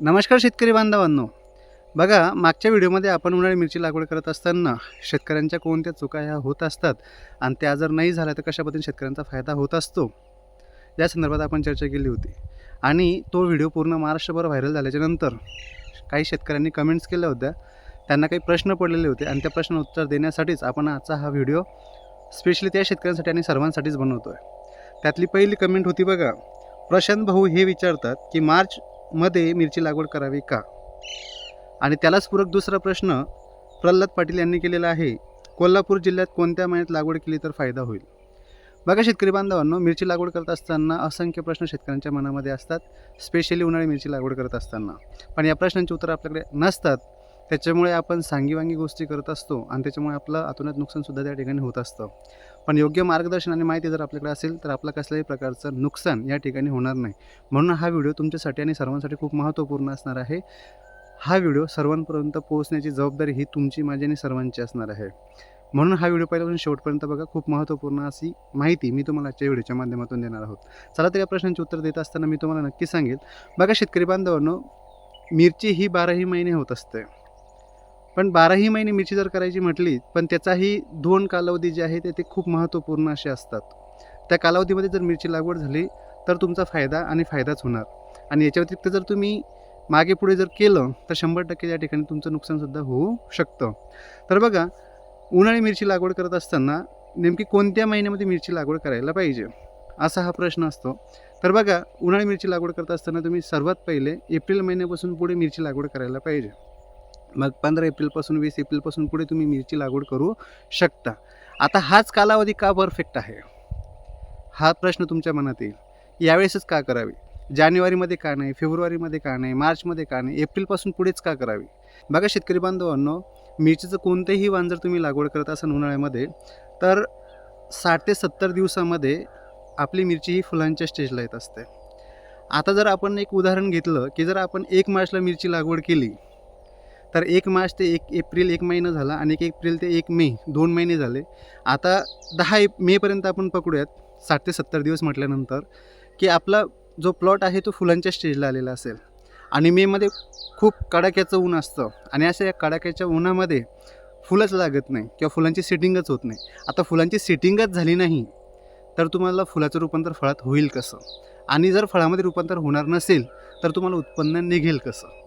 नमस्कार शेतकरी बांधवांनो. बघा, मागच्या व्हिडिओमध्ये आपण उन्हाळी मिरची लागवड करत असताना शेतकऱ्यांच्या कोणत्या चुका ह्या होत असतात आणि त्या जर नाही झाल्या तर कशा पद्धतीने शेतकऱ्यांचा फायदा होत असतो, या संदर्भात आपण चर्चा केली होती. आणि तो व्हिडिओ पूर्ण महाराष्ट्रभर व्हायरल झाल्याच्यानंतर काही शेतकऱ्यांनी कमेंट्स केल्या होत्या. त्यांना काही प्रश्न पडलेले होते आणि त्या प्रश्नांना उत्तर देण्यासाठीच आपण आजचा हा व्हिडिओ स्पेशली त्या शेतकऱ्यांसाठी आणि सर्वांसाठीच बनवतो आहे. त्यातली पहिली कमेंट होती बघा, प्रशांत भाऊ हे विचारतात की मार्चमध्ये मिरची लागवड करावी का? आणि त्यालाच पूरक दुसरा प्रश्न प्रल्हाद पाटील यांनी केलेला आहे, कोल्हापूर जिल्ह्यात कोणत्या महिन्यात लागवड केली तर फायदा होईल? बघा शेतकरी बांधवांनो, मिरची लागवड करत असताना असंख्य प्रश्न शेतकऱ्यांच्या मनामध्ये असतात, स्पेशली उन्हाळी मिरची लागवड करत असताना. पण या प्रश्नांची उत्तरं आपल्याकडे नसतात. त्याच्यामुळे आपण सांगीवांगी गोष्टी करत असतो आणि त्याच्यामुळे आपलं अतोनात नुकसानसुद्धा त्या ठिकाणी होत असतं. पण योग्य मार्गदर्शन आणि माहिती जर आपल्याकडे असेल तर आपलं कसल्याही प्रकारचं नुकसान या ठिकाणी होणार नाही. म्हणून हा व्हिडिओ तुमच्यासाठी आणि सर्वांसाठी खूप महत्त्वपूर्ण असणार आहे. हा व्हिडिओ सर्वांपर्यंत पोहोचण्याची जबाबदारी ही तुमची, माझी आणि सर्वांची असणार आहे. म्हणून हा व्हिडिओ पहिल्यापासून शेवटपर्यंत बघा. खूप महत्त्वपूर्ण अशी माहिती मी तुम्हाला आजच्या व्हिडिओच्या माध्यमातून देणार आहोत. चला तर या प्रश्नांची उत्तर देत असताना मी तुम्हाला नक्की सांगेल. बघा शेतकरी बांधवांनो, मिरची ही 12ही महिने होत असते. पण 12ही महिने मिरची जर करायची म्हटली, पण त्याचाही 2 कालावधी जे आहे ते खूप महत्त्वपूर्ण असे असतात. त्या कालावधीमध्ये जर मिरची लागवड झाली तर तुमचा फायदा आणि फायदाच होणार. आणि याच्या व्यतिरिक्त जर तुम्ही मागे पुढे जर केलं तर 100% या ठिकाणी तुमचं नुकसानसुद्धा होऊ शकतं. तर बघा, उन्हाळी मिरची लागवड करत असताना नेमकी कोणत्या महिन्यामध्ये मिरची लागवड करायला पाहिजे, असा हा प्रश्न असतो. तर बघा, उन्हाळी मिरची लागवड करत असताना तुम्ही सर्वात पहिले एप्रिल महिन्यापासून पुढे मिरची लागवड करायला पाहिजे. मग 15 एप्रिलपासून 20 एप्रिलपासून पुढे तुम्ही मिरची लागवड करू शकता. आता हाच कालावधी का परफेक्ट आहे, हा प्रश्न तुमच्या मनात येईल. यावेळेसच का करावी? जानेवारीमध्ये का नाही? फेब्रुवारीमध्ये का नाही? मार्चमध्ये का नाही? एप्रिलपासून पुढेच का करावी? बघा शेतकरी बांधवांनो, मिरचीचं कोणतेही वाण जर तुम्ही लागवड करत असाल उन्हाळ्यामध्ये, तर 60 ते 70 दिवसामध्ये आपली मिरची ही फुलांच्या स्टेजला येत असते. आता जर आपण एक उदाहरण घेतलं की जर आपण 1 मार्चला मिरची लागवड केली, तर 1 मार्च ते 1 एप्रिल 1 महिना झाला आणि 1 एप्रिल ते 1 मे 2 महिने झाले. आता 10 मेपर्यंत आपण पकडूयात, 60 ते 70 दिवस म्हटल्यानंतर, की आपला जो प्लॉट आहे तो फुलांच्या स्टेजला आलेला असेल. आणि मेमध्ये खूप कडाक्याचं ऊन असतं आणि अशा या कडाक्याच्या उन्हामध्ये फुलंच लागत नाही किंवा फुलांची सेटिंगच होत नाही. आता फुलांची सेटिंगच झाली नाही तर तुम्हाला फुलाचं रूपांतर फळात होईल कसं? आणि जर फळामध्ये रूपांतर होणार नसेल तर तुम्हाला उत्पन्न निघेल कसं?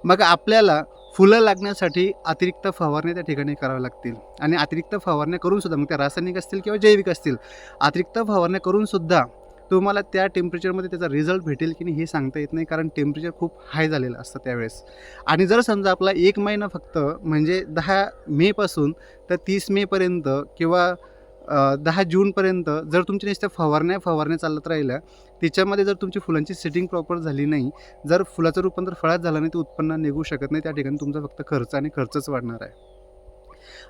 मग आपल्याला फुलं लागण्यासाठी अतिरिक्त फवारण्या त्या ठिकाणी कराव्या लागतील. आणि अतिरिक्त फवारण्या करूनसुद्धा, मग त्या रासायनिक असतील किंवा जैविक असतील, अतिरिक्त फवारण्या करूनसुद्धा तुम्हाला त्या टेम्परेचरमध्ये त्याचा रिझल्ट भेटेल की नाही हे सांगता येत नाही, कारण टेम्परेचर खूप हाय झालेलं असतं त्यावेळेस. आणि जर समजा आपला 1 महिना फक्त म्हणजे 10 मेपासून तर 30 मेपर्यंत किंवा 10 जूनपर्यंत जर तुमच्या नुसत्या फवारण्या चालत राहिल्या, त्याच्यामध्ये जर तुमची फुलांची सेटिंग प्रॉपर झाली नाही, जर फुलाचं रूपांतर फळात झालं नाही, तर उत्पन्न निघू शकत नाही. त्या ठिकाणी तुमचा फक्त खर्च आणि खर्चच वाढणार आहे.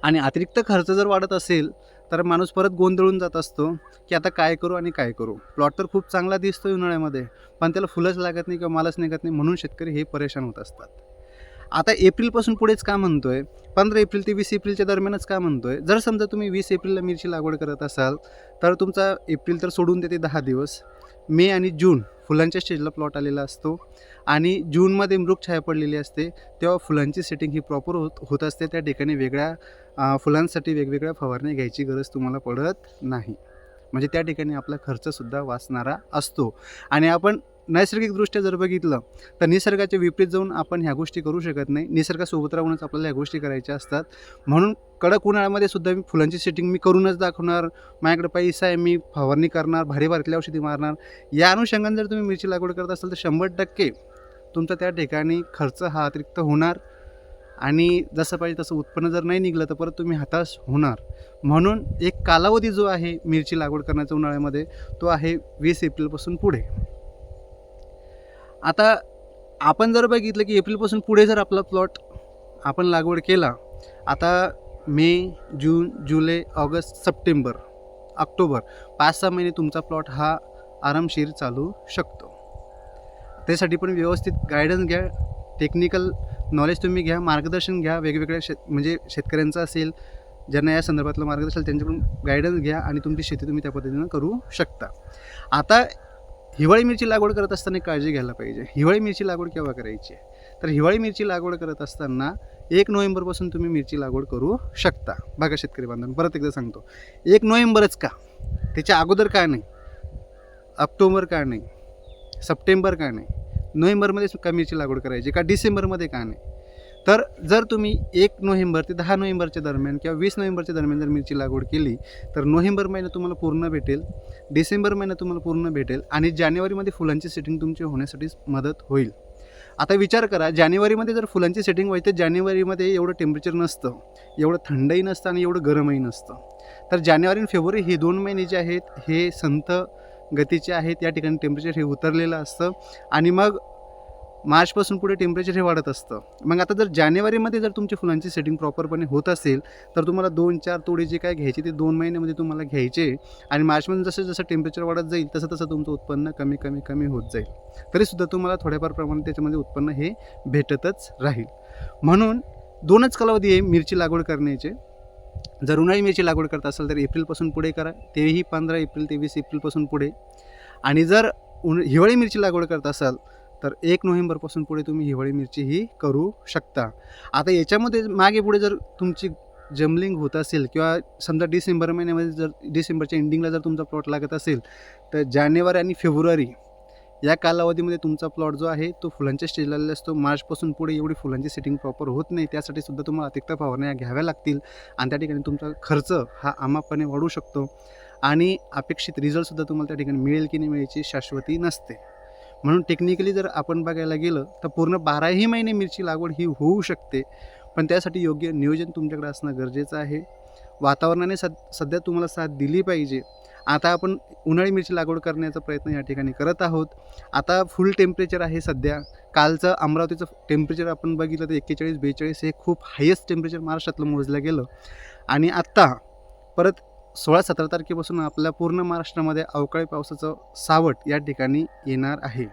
आणि अतिरिक्त खर्च जर वाढत असेल तर माणूस परत गोंधळून जात असतो की आता काय करू आणि काय करू? प्लॉट तर खूप चांगला दिसतो उन्हाळ्यामध्ये, पण त्याला फुलंच लागत नाही किंवा मालच निघत नाही, म्हणून शेतकरी हे परेशान होत असतात. आता एप्रिलपासून पुढेच का म्हणतोय? 15 एप्रिल ते 20 एप्रिलच्या दरम्यानच का म्हणतोय? जर समजा तुम्ही 20 एप्रिलला मिरची लागवड करत असाल तर तुमचा एप्रिल तर सोडून देते 10 दिवस, मे आणि जून फुलांच्या स्टेजला प्लॉट आलेला असतो आणि जूनमध्ये मृगछाया पडलेली असते, तेव्हा फुलांची सेटिंग ही प्रॉपर होत असते. त्या ठिकाणी फुलांसाठी वेगवेगळ्या फवारण्या घ्यायची गरज तुम्हाला पडत नाही. म्हणजे त्या ठिकाणी आपला खर्चसुद्धा वाचणारा असतो. आणि आपण नैसर्गिकदृष्ट्या जर बघितलं तर निसर्गाच्या विपरीत जाऊन आपण ह्या गोष्टी करू शकत नाही. निसर्गासोबत राहूनच आपल्याला ह्या गोष्टी करायच्या असतात. म्हणून कडक उन्हाळ्यामध्ये सुद्धा मी फुलांची सेटिंग मी करूनच दाखवणार. माझ्याकडे पैसा आहे, मी फवारणी करणार, भारी भारीतली औषधी मारणार. या अनुषंगाने जर तुम्ही मिरची लागवड करत असाल तर 100% तुमचा त्या ठिकाणी खर्च हा अतिरिक्त होणार आणि जसं पाहिजे तसं उत्पन्न जर नाही निघलं तर परत तुम्ही हताश होणार. म्हणून एक कालावधी जो आहे मिरची लागवड करण्याचा उन्हाळ्यामध्ये, तो आहे 20 एप्रिलपासून पुढे. आता आपण जर बघितलं की एप्रिलपासून पुढे जर आपला प्लॉट आपण लागवड केला, आता मे, जून, जुलै, ऑगस्ट, सप्टेंबर, ऑक्टोबर 5-6 महिने तुमचा प्लॉट हा आरामशीर चालू शकतो. त्यासाठी पण व्यवस्थित गायडन्स घ्या, टेक्निकल नॉलेज तुम्ही घ्या, मार्गदर्शन घ्या. वेगवेगळ्या म्हणजे शेतकऱ्यांचं असेल, ज्यांना या संदर्भातलं मार्गदर्शन, त्यांच्याकडून गायडन्स घ्या आणि तुमची शेती तुम्ही त्या पद्धतीनं करू शकता. आता हिवाळी मिरची लागवड करत असताना काळजी घ्यायला पाहिजे. हिवाळी मिरची लागवड केव्हा करायची आहे? तर हिवाळी मिरची लागवड करत असताना 1 नोव्हेंबरपासून तुम्ही मिरची लागवड करू शकता. बघा शेतकरी बांधवांनो, परत एकदा सांगतो, 1 नोव्हेंबरच का? त्याच्या अगोदर का नाही? ऑक्टोबर का नाही? सप्टेंबर का नाही? नोव्हेंबरमध्येच का मिरची लागवड करायची का डिसेंबरमध्ये का नाही? तर जर तुम्ही 1 नोव्हेंबर ते 10 नोव्हेंबरच्या दरम्यान किंवा 20 नोव्हेंबरच्या दरम्यान जर मिरची लागवड केली तर नोव्हेंबर महिना तुम्हाला पूर्ण भेटेल, डिसेंबर महिना तुम्हाला पूर्ण भेटेल आणि जानेवारीमध्ये फुलांची सेटिंग तुमची होण्यासाठी मदत होईल. आता विचार करा, जानेवारीमध्ये जर फुलांची सेटिंग व्हायची तर जानेवारीमध्ये एवढं टेम्परेचर नसतं, एवढं थंडही नसतं आणि एवढं गरमही नसतं. तर जानेवारी आणि फेब्रुवारी हे 2 महिने जे आहेत हे संथ गतीचे आहेत. या ठिकाणी टेम्परेचर हे उतरलेलं असतं आणि मग मार्चपासून पुढे टेम्परेचर हे वाढत असतं. मग आता जर जानेवारीमध्ये जर तुमची फुलांची सेटिंग प्रॉपरपणे होत असेल तर तुम्हाला 2-4 तोडे जे काय घ्यायचे ते 2 महिन्यामध्ये तुम्हाला घ्यायचे आणि मार्चमध्ये जसं जसं टेम्परेचर वाढत जाईल तसं तसं तुमचं उत्पन्न कमी होत जाईल. तरीसुद्धा तुम्हाला थोड्याफार प्रमाणात त्याच्यामध्ये उत्पन्न हे भेटतच राहील. म्हणून 2च कालावधी आहे मिरची लागवड करण्याचे. जर उन्हाळी मिरची लागवड करत असाल तर एप्रिलपासून पुढे करा, तेही 15 एप्रिल ते 20 एप्रिलपासून पुढे. आणि जर हिवाळी मिरची लागवड करत असाल तर 1 नोव्हेंबरपासून पुढे तुम्ही हिवाळी मिरची ही करू शकता. आता याच्यामध्ये मागे पुढे जर तुमची जमलिंग होत असेल किंवा समजा डिसेंबर महिन्यामध्ये जर डिसेंबरच्या एंडिंगला जर तुमचा प्लॉट लागत असेल तर जानेवारी आणि फेब्रुवारी या कालावधीमध्ये तुमचा प्लॉट जो आहे तो फुलांच्या स्टेजला आलेला असतो. मार्चपासून पुढे एवढी फुलांची सेटिंग प्रॉपर होत नाही, त्यासाठी सुद्धा तुम्हाला अतिरिक्त फवारण्या घ्याव्या लागतील आणि त्या ठिकाणी तुमचा खर्च हा अमापणे वाढू शकतो आणि अपेक्षित रिझल्टसुद्धा तुम्हाला त्या ठिकाणी मिळेल की नाही मिळायची शाश्वती नसते. म्हणून टेक्निकली जर आपण बघायला गेलं तर पूर्ण 12ही महिने मिरची लागवड ही होऊ शकते, पण त्यासाठी योग्य नियोजन तुमच्याकडे असणं गरजेचं आहे. वातावरणाने सध्या तुम्हाला साथ दिली पाहिजे. आता आपण उन्हाळी मिरची लागवड करण्याचा प्रयत्न या ठिकाणी करत आहोत. आता फुल टेम्परेचर आहे सध्या. कालचं अमरावतीचं टेम्परेचर आपण बघितलं तर 41-42 हे खूप हायेस्ट टेम्परेचर महाराष्ट्रातलं मोजलं गेलं आणि आत्ता परत 16-17 तारखेपासून आपल्या पूर्ण महाराष्ट्रामध्ये अवकाळी पावसाचं सावट या ठिकाणी येणार आहे.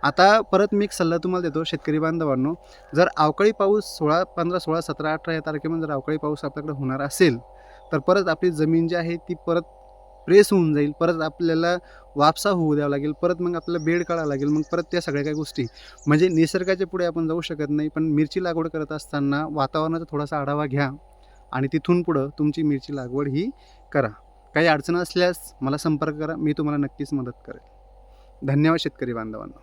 आता परत मी एक सल्ला तुम्हाला देतो शेतकरी बांधवांनो, जर अवकाळी पाऊस 15, 16, 17, 18 या तारखेमध्ये जर अवकाळी पाऊस आपल्याकडे होणार असेल तर परत आपली जमीन जी आहे ती परत प्रेस होऊन जाईल, परत आपल्याला वापसा होऊ द्यावा लागेल, परत मग आपल्याला बेड काढावं लागेल, मग परत त्या सगळ्या काही गोष्टी म्हणजे निसर्गाच्या पुढे आपण जाऊ शकत नाही. पण मिरची लागवड करत असताना वातावरणाचा थोडासा आढावा घ्या आणि तिथून पुढं तुमची मिरची लागवड ही करा. काही अडचण असल्यास मला संपर्क करा, मी तुम्हाला नक्कीच मदत करेन. धन्यवाद शेतकरी बांधवांनो.